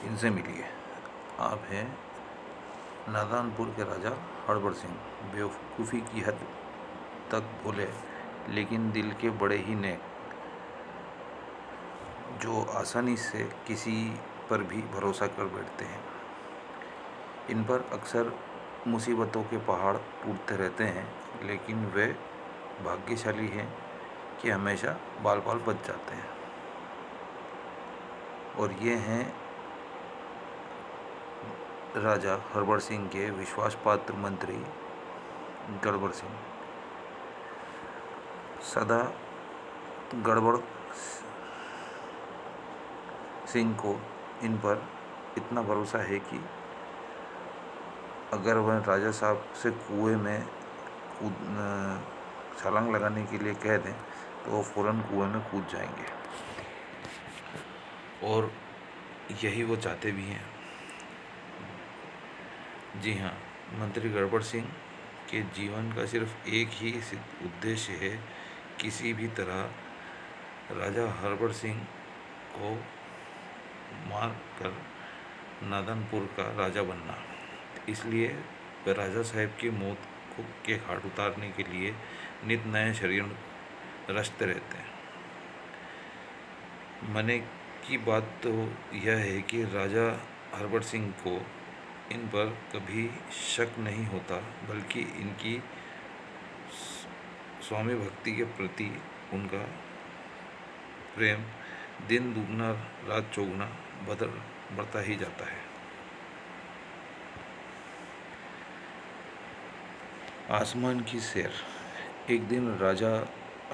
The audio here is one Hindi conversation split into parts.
इनसे मिलिए। आप हैं नादानपुर के राजा हड़बड़ सिंह। बेवकूफ़ी की हद तक भोले, लेकिन दिल के बड़े ही नेक, जो आसानी से किसी पर भी भरोसा कर बैठते हैं। इन पर अक्सर मुसीबतों के पहाड़ टूटते रहते हैं, लेकिन वे भाग्यशाली हैं कि हमेशा बाल बाल बच जाते हैं। और ये हैं राजा हड़बड़ सिंह के विश्वास पात्र मंत्री गड़बड़ सिंह। सदा गड़बड़ सिंह को इन पर इतना भरोसा है कि अगर वह राजा साहब से कुएं में छलांग लगाने के लिए कह दें तो वो फ़ौरन कुएं में कूद जाएंगे। और यही वो चाहते भी हैं। जी हाँ, मंत्री गड़बड़ सिंह के जीवन का सिर्फ एक ही उद्देश्य है, किसी भी तरह राजा हड़बड़ सिंह को मार कर नादनपुर का राजा बनना। इसलिए वे राजा साहब की मौत को के घाट उतारने के लिए नित नए षड्यंत्र रचते रहते हैं। मने की बात तो यह है कि राजा हड़बड़ सिंह को इन पर कभी शक नहीं होता, बल्कि इनकी स्वामी भक्ति के प्रति उनका प्रेम दिन दुगना रात चौगुना बढ़ता ही जाता है। आसमान की सैर। एक दिन राजा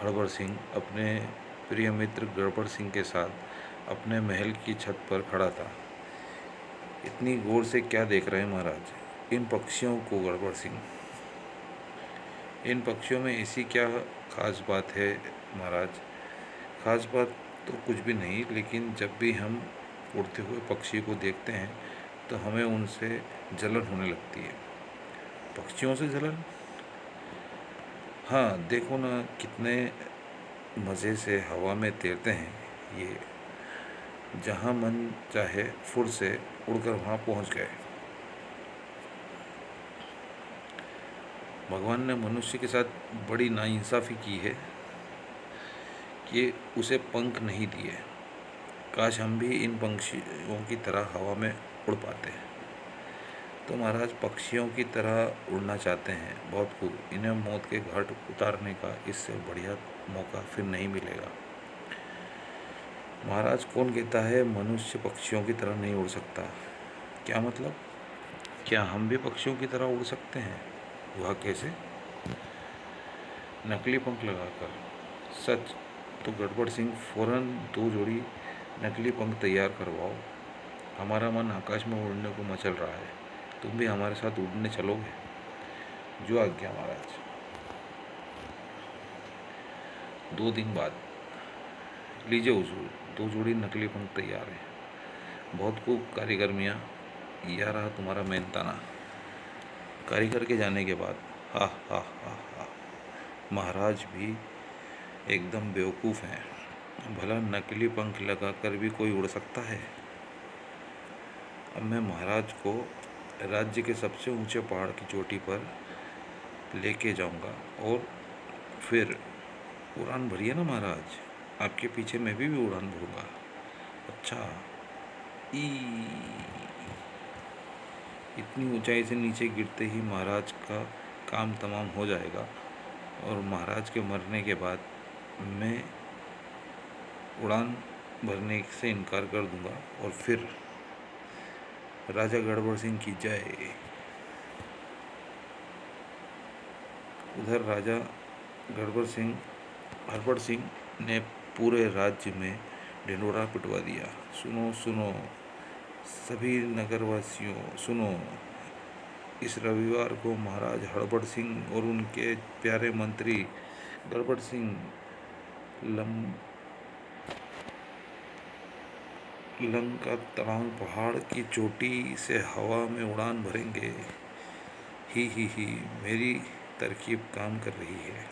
हड़बड़ सिंह अपने प्रिय मित्र गड़बड़ सिंह के साथ अपने महल की छत पर खड़ा था। इतनी गौर से क्या देख रहे हैं महाराज? इन पक्षियों को गड़बड़ सिंह। इन पक्षियों में ऐसी क्या खास बात है महाराज? खास बात तो कुछ भी नहीं, लेकिन जब भी हम उड़ते हुए पक्षी को देखते हैं तो हमें उनसे जलन होने लगती है। पक्षियों से जलन? हाँ, देखो ना कितने मज़े से हवा में तैरते हैं ये। जहाँ मन चाहे फुर से उड़कर वहाँ पहुँच गए। भगवान ने मनुष्य के साथ बड़ी नाइंसाफ़ी की है कि उसे पंख नहीं दिए। काश हम भी इन पक्षियों की तरह हवा में उड़ पाते। तो महाराज पक्षियों की तरह उड़ना चाहते हैं, बहुत खूब। इन्हें मौत के घाट उतारने का इससे बढ़िया मौका फिर नहीं मिलेगा। महाराज, कौन कहता है मनुष्य पक्षियों की तरह नहीं उड़ सकता? क्या मतलब? क्या हम भी पक्षियों की तरह उड़ सकते हैं? वह कैसे? नकली पंख लगाकर। सच? तो गड़बड़ सिंह फौरन 2 जोड़ी नकली पंख तैयार करवाओ। हमारा मन आकाश में उड़ने को मचल रहा है। तुम भी हमारे साथ उड़ने चलोगे? जो आज्ञा महाराज। 2 दिन बाद। लीजिए हुजूर, 2 जोड़ी नकली पंख तैयार है। बहुत खूब कारीगर मियाँ। यह रहा तुम्हारा मेहनताना। कारीगर के जाने के बाद हा हा हा हा, महाराज भी एकदम बेवकूफ़ हैं। भला नकली पंख लगाकर भी कोई उड़ सकता है? अब मैं महाराज को राज्य के सबसे ऊंचे पहाड़ की चोटी पर लेके जाऊंगा और फिर उड़ान भरिए ना महाराज। आपके पीछे मैं भी उड़ान भरूंगा। अच्छा। ई इतनी ऊंचाई से नीचे गिरते ही महाराज का काम तमाम हो जाएगा और महाराज के मरने के बाद मैं उड़ान भरने से इनकार कर दूंगा और फिर राजा गड़बड़ सिंह की जय। उधर राजा हड़बड़ सिंह ने पूरे राज्य में ढिंढोरा पिटवा दिया। सुनो सुनो सभी नगरवासियों, सुनो। इस रविवार को महाराज हड़बड़ सिंह और उनके प्यारे मंत्री गड़बड़ सिंह लंका तड़ांग पहाड़ की चोटी से हवा में उड़ान भरेंगे। ही मेरी तरकीब काम कर रही है।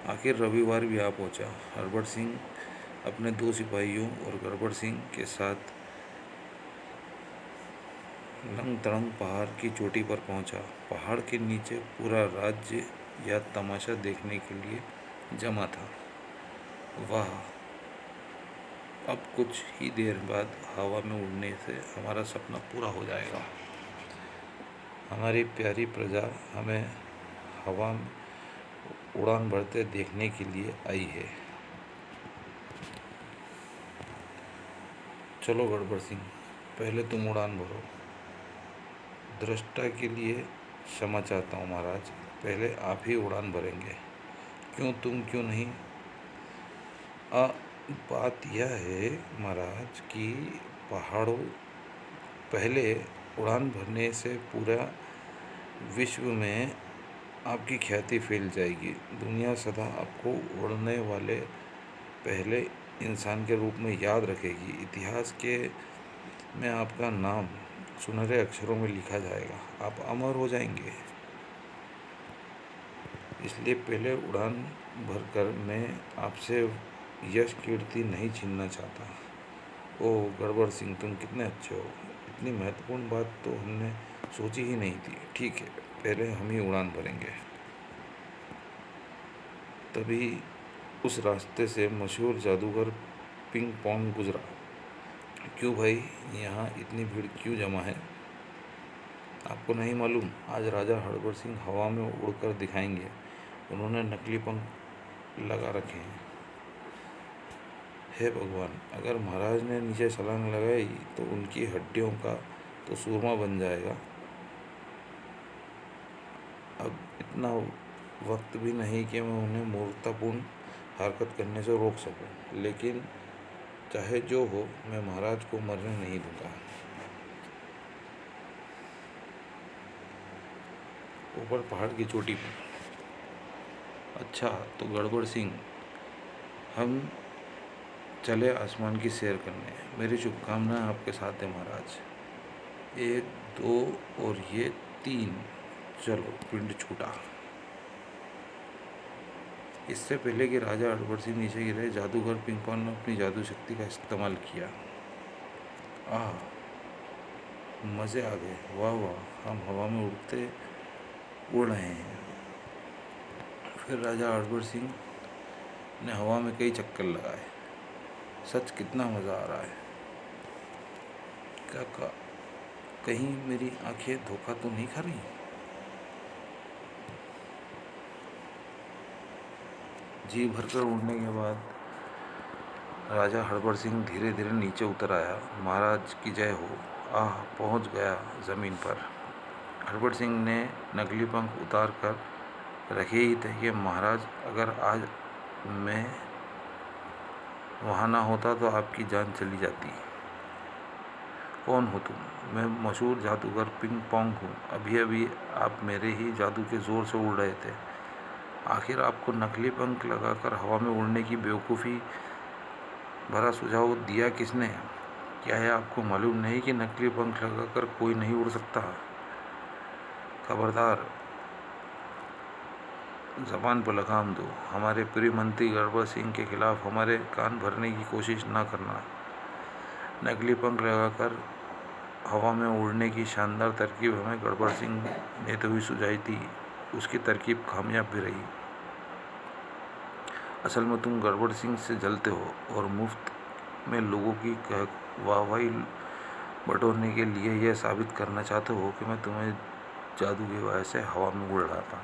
आखिर रविवार भी आ पहुंचा। हड़बड़ सिंह अपने 2 सिपाहियों और गड़बड़ सिंह के साथ लंग तड़ंग पहाड़ की चोटी पर पहुंचा। पहाड़ के नीचे पूरा राज्य यह तमाशा देखने के लिए जमा था। वाह, अब कुछ ही देर बाद हवा में उड़ने से हमारा सपना पूरा हो जाएगा। हमारी प्यारी प्रजा हमें हवा में उड़ान भरते देखने के लिए आई है। चलो गड़बड़ सिंह, पहले तुम उड़ान भरो। दृष्टा के लिए क्षमा चाहता हूँ महाराज, पहले आप ही उड़ान भरेंगे। क्यों नहीं? आ, बात यह है महाराज कि पहाड़ों पहले उड़ान भरने से पूरा विश्व में आपकी ख्याति फैल जाएगी। दुनिया सदा आपको उड़ने वाले पहले इंसान के रूप में याद रखेगी। इतिहास के में आपका नाम सुनहरे अक्षरों में लिखा जाएगा। आप अमर हो जाएंगे। इसलिए पहले उड़ान भरकर मैं आपसे यश कीर्ति नहीं छीनना चाहता। ओह गड़बड़ सिंह, तुम कितने अच्छे हो। इतनी महत्वपूर्ण बात तो हमने सोची ही नहीं थी। ठीक है, पहले हम ही उड़ान भरेंगे। तभी उस रास्ते से मशहूर जादूगर पिंग पोंग गुजरा। क्यों भाई, यहाँ इतनी भीड़ क्यों जमा है? आपको नहीं मालूम, आज राजा हड़बड़ सिंह हवा में उड़कर दिखाएंगे। उन्होंने नकली पंख लगा रखे हैं। हे भगवान, अगर महाराज ने नीचे छलांग लगाई तो उनकी हड्डियों का तो सूरमा बन जाएगा। अब इतना वक्त भी नहीं कि मैं उन्हें मूर्खतापूर्ण हरकत करने से रोक सकूं। लेकिन चाहे जो हो, मैं महाराज को मरने नहीं दूंगा। ऊपर पहाड़ की चोटी पर। अच्छा तो गड़बड़ सिंह, हम चले आसमान की सैर करने। मेरी शुभकामनाएं आपके साथ है महाराज। 1 2 और ये 3। चलो, पिंड छूटा। इससे पहले कि राजा हड़बड़ सिंह नीचे गिरे, जादूगर पिंगपोंग ने अपनी जादू शक्ति का इस्तेमाल किया। आह, मज़े आ गए। वाह वाह, हम हवा में उड़ रहे हैं। फिर राजा हड़बड़ सिंह ने हवा में कई चक्कर लगाए। सच कितना मज़ा आ रहा है। क्या कहीं मेरी आंखें धोखा तो नहीं खा रही? जी भरकर उड़ने के बाद राजा हड़बड़ सिंह धीरे धीरे नीचे उतर आया। महाराज की जय हो। आह, पहुंच गया ज़मीन पर। हड़बड़ सिंह ने नकली पंख उतार कर रखे ही थे कि महाराज, अगर आज मैं वहाँ ना होता तो आपकी जान चली जाती। कौन हो तुम? मैं मशहूर जादूगर पिंग पोंग हूँ। अभी अभी आप मेरे ही जादू के ज़ोर से उड़ रहे थे। आखिर आपको नकली पंख लगाकर हवा में उड़ने की बेवकूफ़ी भरा सुझाव दिया किसने? क्या है आपको मालूम नहीं कि नकली पंख लगाकर कोई नहीं उड़ सकता? खबरदार, ज़बान पर लगाम दो। हमारे प्रिय मंत्री गड़बड़ सिंह के खिलाफ हमारे कान भरने की कोशिश ना करना। नकली पंख लगाकर हवा में उड़ने की शानदार तरकीब हमें गड़बड़ सिंह ने तो भी सुझाई थी। उसकी तरकीब कामयाब भी रही। असल में तुम गड़बड़ सिंह से जलते हो और मुफ्त में लोगों की वाहवाही बटोरने के लिए यह साबित करना चाहते हो कि मैं तुम्हें जादू की वजह से हवा में उड़ रहा था।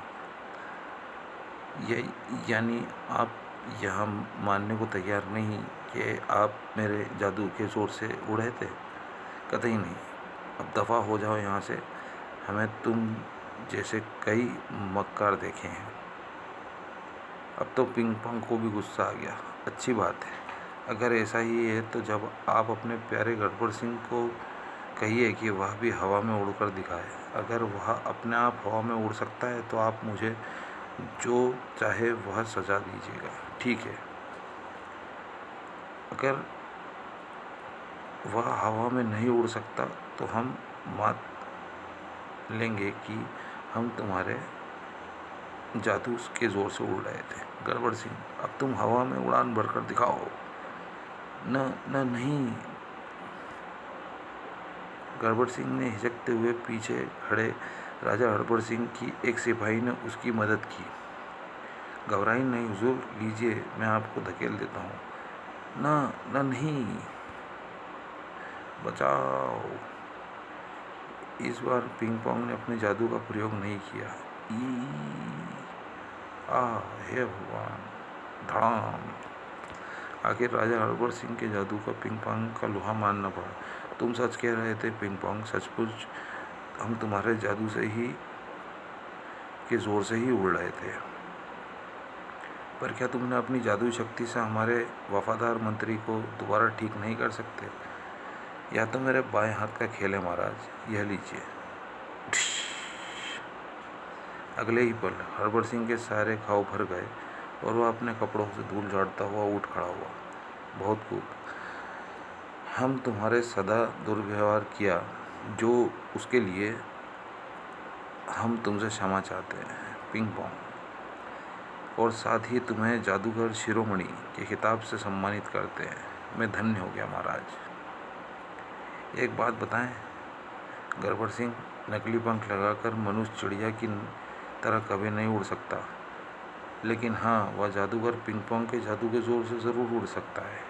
यानी आप यह मानने को तैयार नहीं कि आप मेरे जादू के ज़ोर से उड़े थे? कतई नहीं। अब दफ़ा हो जाओ यहाँ से। हमें तुम जैसे कई मक्कार देखे हैं। अब तो पिंग पोंग को भी गुस्सा आ गया। अच्छी बात है, अगर ऐसा ही है तो जब आप अपने प्यारे गड़बड़ सिंह को कहिए कि वह भी हवा में उड़कर दिखाए। अगर वह अपने आप हवा में उड़ सकता है तो आप मुझे जो चाहे वह सजा दीजिएगा। ठीक है, अगर वह हवा में नहीं उड़ सकता तो हम मान लेंगे कि हम तुम्हारे जादू के ज़ोर से उड़ रहे थे। गड़बड़ सिंह, अब तुम हवा में उड़ान भरकर दिखाओ। न न नहीं। गड़बड़ सिंह ने हिचकते हुए पीछे खड़े राजा हड़बड़ सिंह की एक सिपाही ने उसकी मदद की। घबराइए नहीं हुजूर, लीजिए मैं आपको धकेल देता हूँ। न न नहीं, बचाओ। इस बार पिंग पोंग ने अपने जादू का प्रयोग नहीं किया। ई आ हे भगवान, धड़ाम। आखिर राजा हड़बड़ सिंह के जादू का पिंग पोंग का लोहा मानना पड़ा। तुम सच कह रहे थे पिंग पोंग, सचमुच हम तुम्हारे जादू से ही के जोर से ही उड़ रहे थे। पर क्या तुमने अपनी जादुई शक्ति से हमारे वफादार मंत्री को दोबारा ठीक नहीं कर सकते? या तो मेरे बाएं हाथ का खेल है महाराज, यह लीजिए। अगले ही पल हड़बड़ सिंह के सारे घाव भर गए और वह अपने कपड़ों से धूल झाड़ता हुआ उठ खड़ा हुआ। बहुत खूब, हम तुम्हारे सदा दुर्व्यवहार किया, जो उसके लिए हम तुमसे क्षमा चाहते हैं पिंग पोंग, और साथ ही तुम्हें जादूगर शिरोमणि के खिताब से सम्मानित करते हैं। मैं धन्य हो गया महाराज। एक बात बताएं, गड़बड़ सिंह नकली पंख लगाकर मनुष्य चिड़िया की तरह कभी नहीं उड़ सकता, लेकिन हाँ, वह जादूगर पिंग पोंग के जादू के जोर से ज़रूर उड़ सकता है।